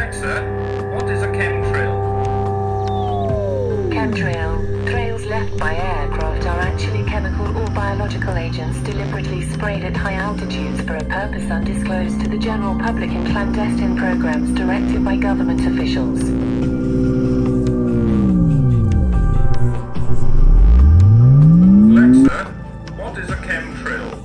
Alexa, what is a chemtrail? Trails left by aircraft are actually chemical or biological agents deliberately sprayed at high altitudes for a purpose undisclosed to the general public in clandestine programs directed by government officials. Alexa, what is a chemtrail?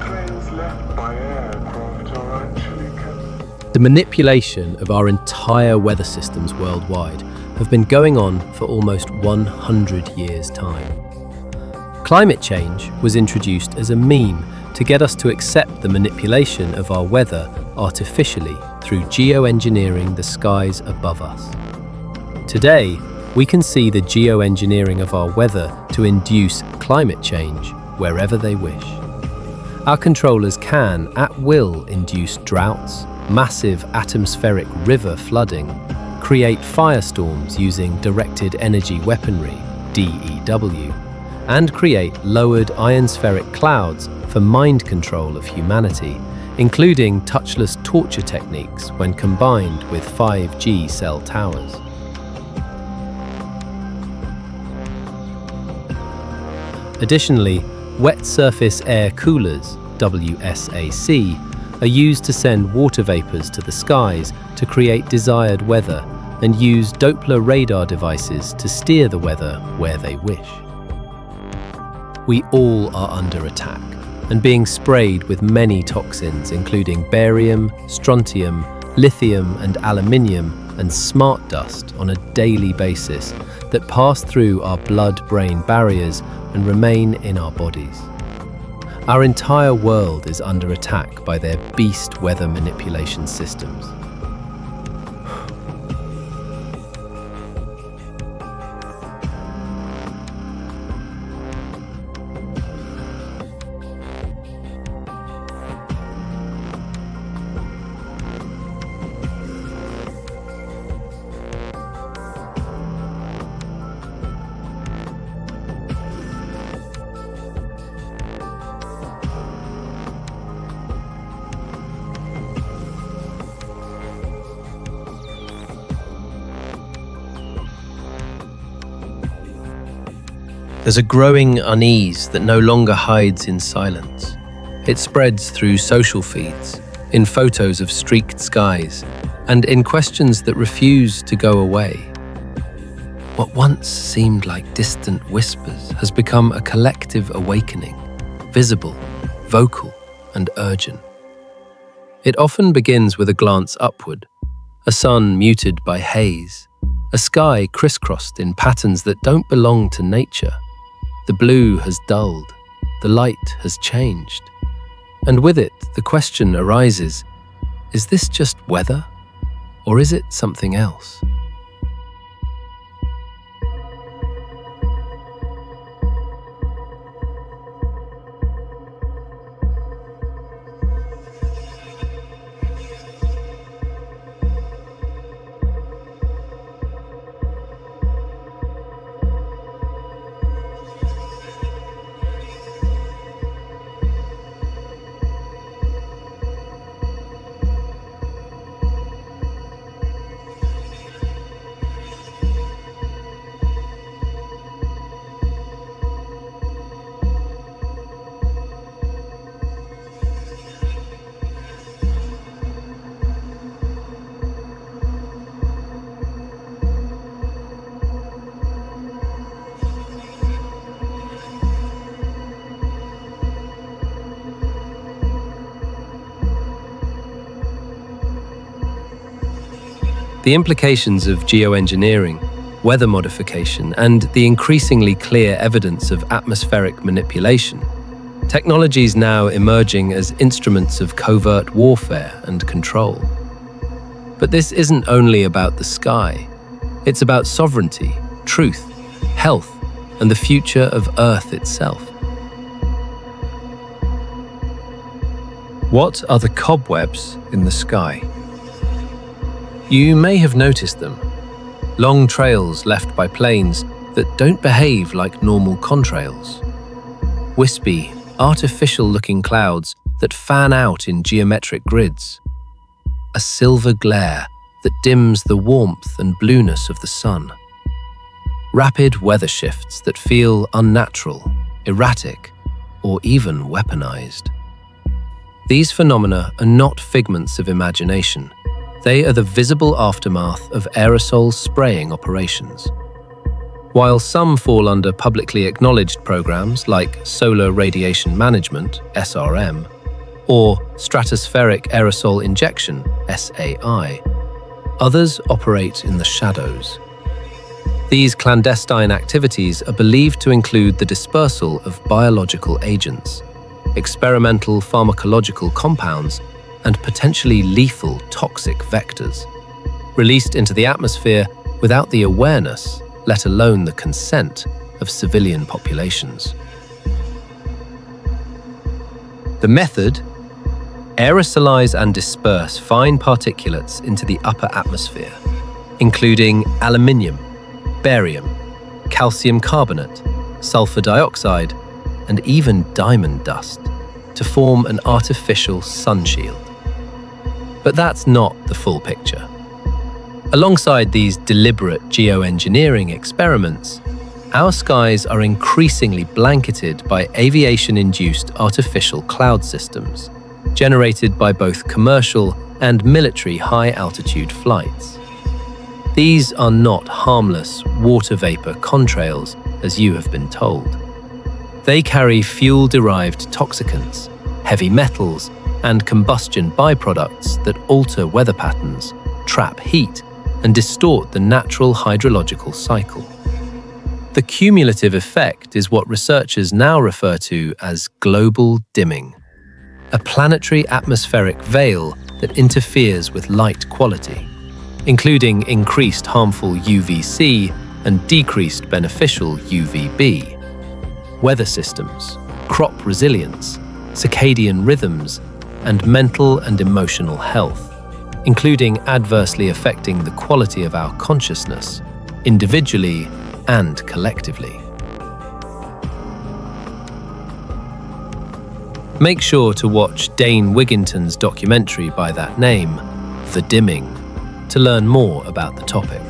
Trails left by aircraft are actually chemical. The manipulation of our entire weather systems worldwide have been going on for almost 100 years' time. Climate change was introduced as a meme to get us to accept the manipulation of our weather artificially through geoengineering the skies above us. Today, we can see the geoengineering of our weather to induce climate change wherever they wish. Our controllers can, at will, induce droughts, massive atmospheric river flooding, create firestorms using directed energy weaponry, DEW, and create lowered ionospheric clouds for mind control of humanity, including touchless torture techniques when combined with 5G cell towers. Additionally, wet surface air coolers, WSAC, are used to send water vapors to the skies to create desired weather and use Doppler radar devices to steer the weather where they wish. We all are under attack and being sprayed with many toxins including barium, strontium, lithium and aluminium and smart dust on a daily basis that pass through our blood-brain barriers and remain in our bodies. Our entire world is under attack by their beast weather manipulation systems. There's a growing unease that no longer hides in silence. It spreads through social feeds, in photos of streaked skies, and in questions that refuse to go away. What once seemed like distant whispers has become a collective awakening, visible, vocal, and urgent. It often begins with a glance upward, a sun muted by haze, a sky crisscrossed in patterns that don't belong to nature. The blue has dulled, the light has changed. And with it, the question arises, is this just weather, or is it something else? The implications of geoengineering, weather modification, and the increasingly clear evidence of atmospheric manipulation, technologies now emerging as instruments of covert warfare and control. But this isn't only about the sky. It's about sovereignty, truth, health, and the future of Earth itself. What are the cobwebs in the sky? You may have noticed them, long trails left by planes that don't behave like normal contrails. Wispy, artificial-looking clouds that fan out in geometric grids, a silver glare that dims the warmth and blueness of the sun. Rapid weather shifts that feel unnatural, erratic, or even weaponized. These phenomena are not figments of imagination. They are the visible aftermath of aerosol spraying operations. While some fall under publicly acknowledged programs like Solar Radiation Management, SRM, or Stratospheric Aerosol Injection, SAI, others operate in the shadows. These clandestine activities are believed to include the dispersal of biological agents, experimental pharmacological compounds, and potentially lethal toxic vectors, released into the atmosphere without the awareness, let alone the consent, of civilian populations. The method: aerosolize and disperse fine particulates into the upper atmosphere, including aluminium, barium, calcium carbonate, sulfur dioxide, and even diamond dust, to form an artificial sun shield. But that's not the full picture. Alongside these deliberate geoengineering experiments, our skies are increasingly blanketed by aviation-induced artificial cloud systems, generated by both commercial and military high-altitude flights. These are not harmless water vapor contrails, as you have been told. They carry fuel-derived toxicants, heavy metals, and combustion byproducts that alter weather patterns, trap heat, and distort the natural hydrological cycle. The cumulative effect is what researchers now refer to as global dimming, a planetary atmospheric veil that interferes with light quality, including increased harmful UVC and decreased beneficial UVB. Weather systems, crop resilience, circadian rhythms, and mental and emotional health, including adversely affecting the quality of our consciousness, individually and collectively. Make sure to watch Dane Wigginton's documentary by that name, The Dimming, to learn more about the topic.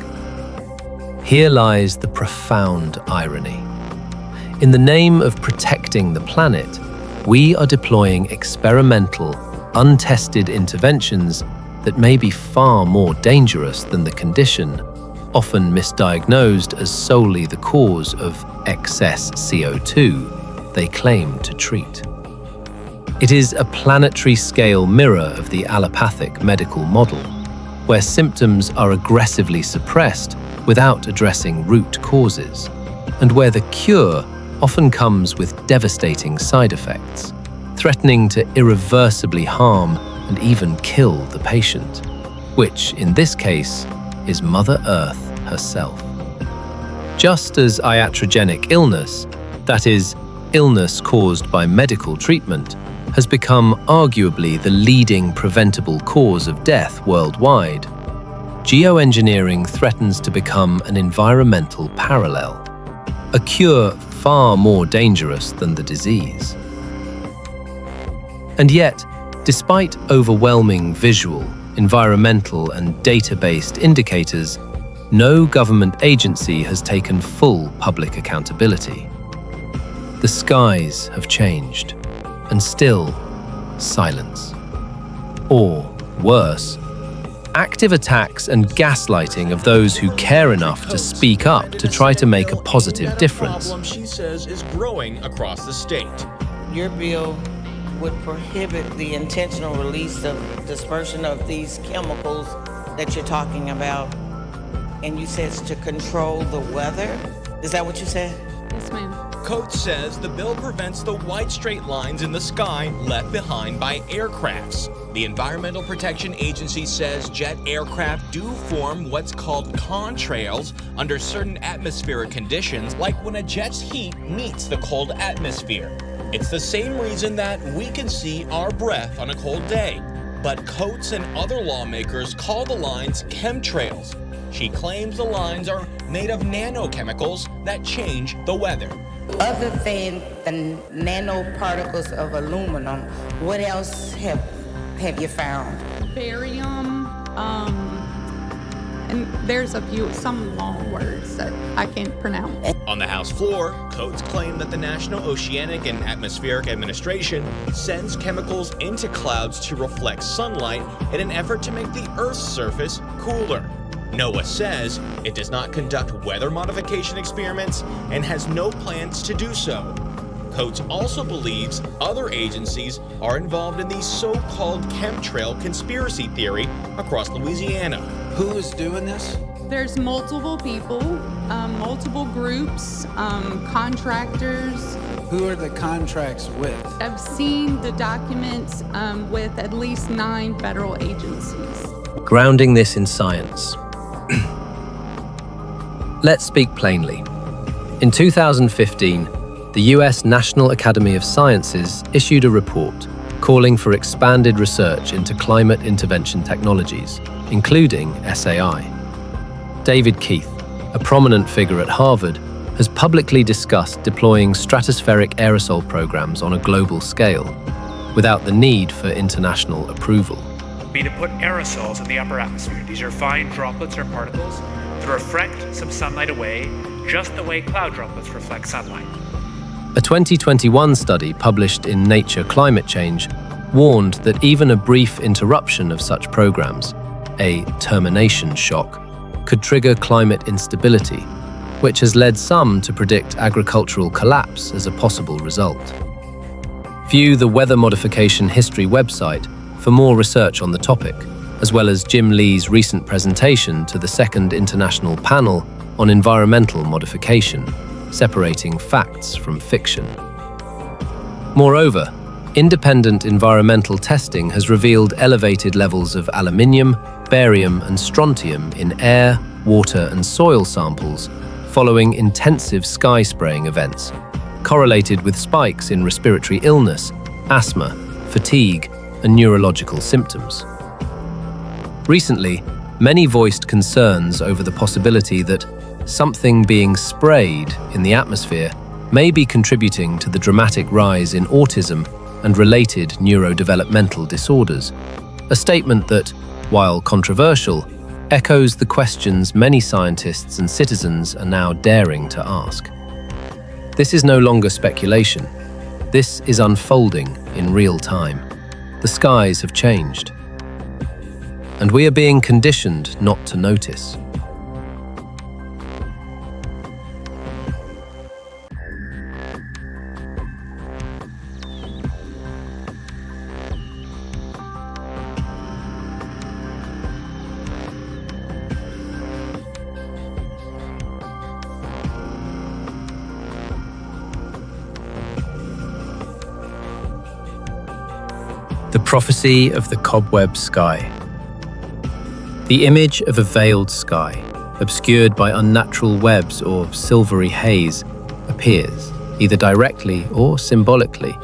Here lies the profound irony. In the name of protecting the planet, we are deploying experimental, untested interventions that may be far more dangerous than the condition, often misdiagnosed as solely the cause of excess CO2, they claim to treat. It is a planetary-scale mirror of the allopathic medical model, where symptoms are aggressively suppressed without addressing root causes, and where the cure often comes with devastating side effects, threatening to irreversibly harm and even kill the patient, which, in this case, is Mother Earth herself. Just as iatrogenic illness, that is, illness caused by medical treatment, has become arguably the leading preventable cause of death worldwide, geoengineering threatens to become an environmental parallel, a cure far more dangerous than the disease. And yet, despite overwhelming visual, environmental, and data-based indicators, no government agency has taken full public accountability. The skies have changed, and still, silence. Or, worse, active attacks and gaslighting of those who care enough to speak up to try to make a positive difference. Problem, she says, is growing across the state. Your bill would prohibit the intentional release of dispersion of these chemicals that you're talking about. And you said it's to control the weather? Is that what you said? Yes, ma'am. Code says the bill prevents the white straight lines in the sky left behind by aircrafts. The Environmental Protection Agency says jet aircraft do form what's called contrails under certain atmospheric conditions, like when a jet's heat meets the cold atmosphere. It's the same reason that we can see our breath on a cold day. But Coates and other lawmakers call the lines chemtrails. She claims the lines are made of nanochemicals that change the weather. Other than the nanoparticles of aluminum, what else have you found? Barium, And there's some long words that I can't pronounce. On the House floor, Coates claimed that the National Oceanic and Atmospheric Administration sends chemicals into clouds to reflect sunlight in an effort to make the Earth's surface cooler. NOAA says it does not conduct weather modification experiments and has no plans to do so. Coates also believes other agencies are involved in the so-called chemtrail conspiracy theory across Louisiana. Who is doing this? There's multiple people, multiple groups, contractors. Who are the contracts with? I've seen the documents with at least 9 federal agencies. Grounding this in science. Let's speak plainly. In 2015, the US National Academy of Sciences issued a report calling for expanded research into climate intervention technologies, including SAI. David Keith, a prominent figure at Harvard, has publicly discussed deploying stratospheric aerosol programs on a global scale, without the need for international approval. Be to put aerosols in the upper atmosphere. These are fine droplets or particles that reflect some sunlight away, just the way cloud droplets reflect sunlight. A 2021 study published in Nature Climatechange warned that even a brief interruption of such programs, a termination shock, could trigger climate instability, which has led some to predict agricultural collapse as a possible result. View the Weather Modification History website for more research on the topic, as well as Jim Lee's recent presentation to the Second International Panel on Environmental Modification, separating facts from fiction. Moreover, independent environmental testing has revealed elevated levels of aluminium, barium, and strontium in air, water, and soil samples following intensive sky spraying events, correlated with spikes in respiratory illness, asthma, fatigue, and neurological symptoms. Recently, many voiced concerns over the possibility that something being sprayed in the atmosphere may be contributing to the dramatic rise in autism and related neurodevelopmental disorders, a statement that, while controversial, echoes the questions many scientists and citizens are now daring to ask. This is no longer speculation. This is unfolding in real time. The skies have changed, and we are being conditioned not to notice. The prophecy of the cobweb sky. The image of a veiled sky, obscured by unnatural webs or silvery haze, appears, either directly or symbolically,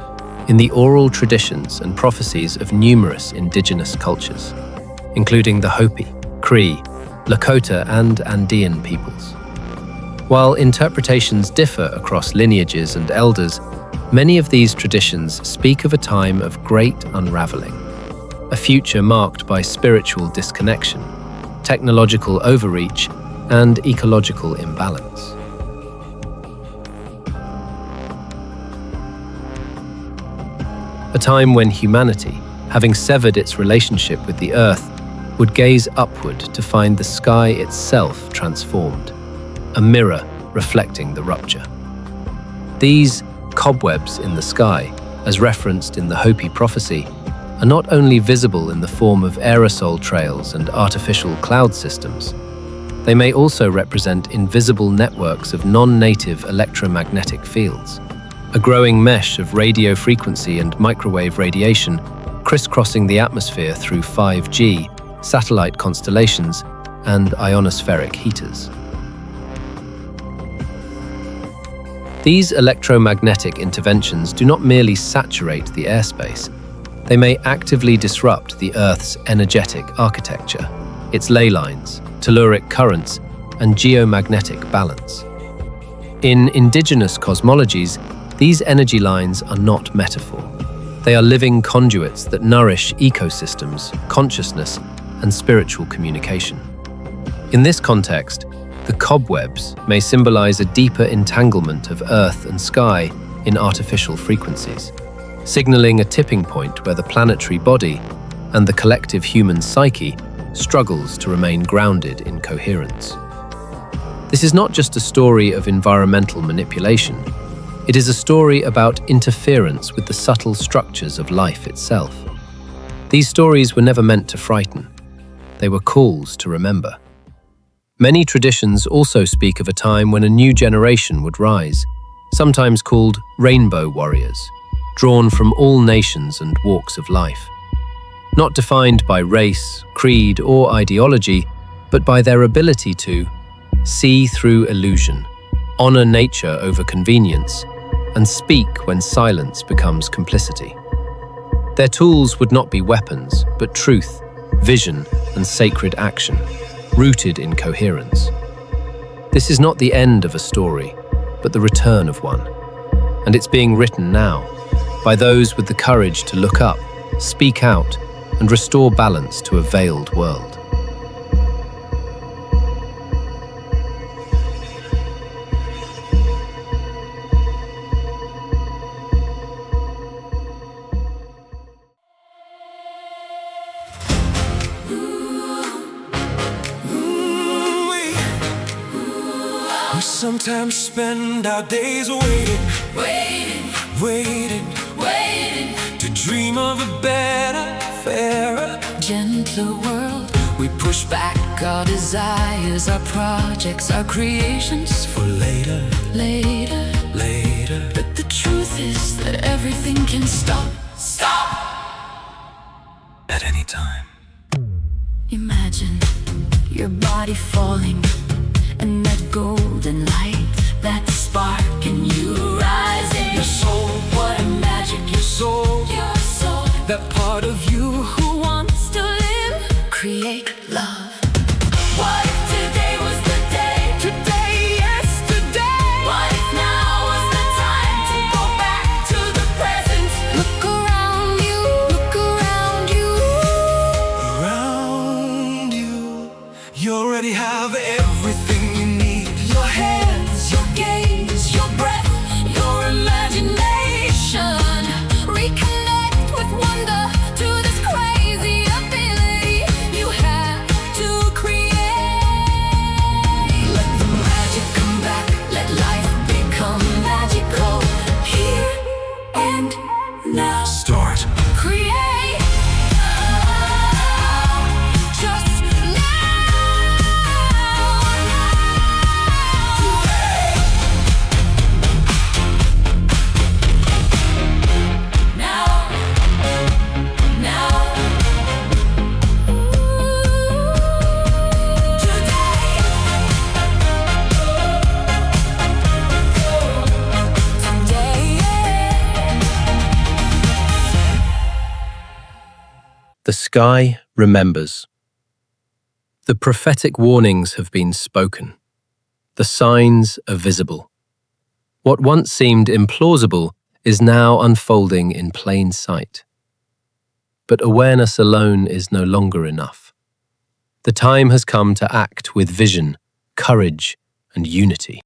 in the oral traditions and prophecies of numerous indigenous cultures, including the Hopi, Cree, Lakota, and Andean peoples. While interpretations differ across lineages and elders, many of these traditions speak of a time of great unraveling, a future marked by spiritual disconnection, technological overreach, and ecological imbalance. A time when humanity, having severed its relationship with the earth, would gaze upward to find the sky itself transformed, a mirror reflecting the rupture. These cobwebs in the sky, as referenced in the Hopi prophecy, are not only visible in the form of aerosol trails and artificial cloud systems, they may also represent invisible networks of non-native electromagnetic fields, a growing mesh of radio frequency and microwave radiation crisscrossing the atmosphere through 5G, satellite constellations, and ionospheric heaters. These electromagnetic interventions do not merely saturate the airspace, they may actively disrupt the Earth's energetic architecture, its ley lines, telluric currents, and geomagnetic balance. In indigenous cosmologies, these energy lines are not metaphor. They are living conduits that nourish ecosystems, consciousness, and spiritual communication. In this context, the cobwebs may symbolize a deeper entanglement of earth and sky in artificial frequencies, signaling a tipping point where the planetary body and the collective human psyche struggles to remain grounded in coherence. This is not just a story of environmental manipulation. It is a story about interference with the subtle structures of life itself. These stories were never meant to frighten. They were calls to remember. Many traditions also speak of a time when a new generation would rise, sometimes called rainbow warriors, drawn from all nations and walks of life. Not defined by race, creed, or ideology, but by their ability to see through illusion, honor nature over convenience, and speak when silence becomes complicity. Their tools would not be weapons, but truth, vision, and sacred action, rooted in coherence. This is not the end of a story, but the return of one. And it's being written now, by those with the courage to look up, speak out, and restore balance to a veiled world. We sometimes spend our days waiting to dream of a better, fairer, gentler world. We push back our desires, our projects, our creations for later. But the truth is that everything can stop At any time. Imagine your body falling, and that golden light, that spark in you rising. Your soul, what a magic, your soul, that part of you who wants to live, create love. What if today was the day? today, yesterday. What if now was the time to go back to the present? Look around you, Around you, you already have everything you need. your hands, your gaze, your breath, your imagination. Reconnect with wonder to this crazy ability you have to create. Let the magic come back, let life become magical. Here and now. Start. Create. Just The sky remembers. The prophetic warnings have been spoken. The signs are visible. What once seemed implausible is now unfolding in plain sight. But awareness alone is no longer enough. The time has come to act with vision, courage, and unity.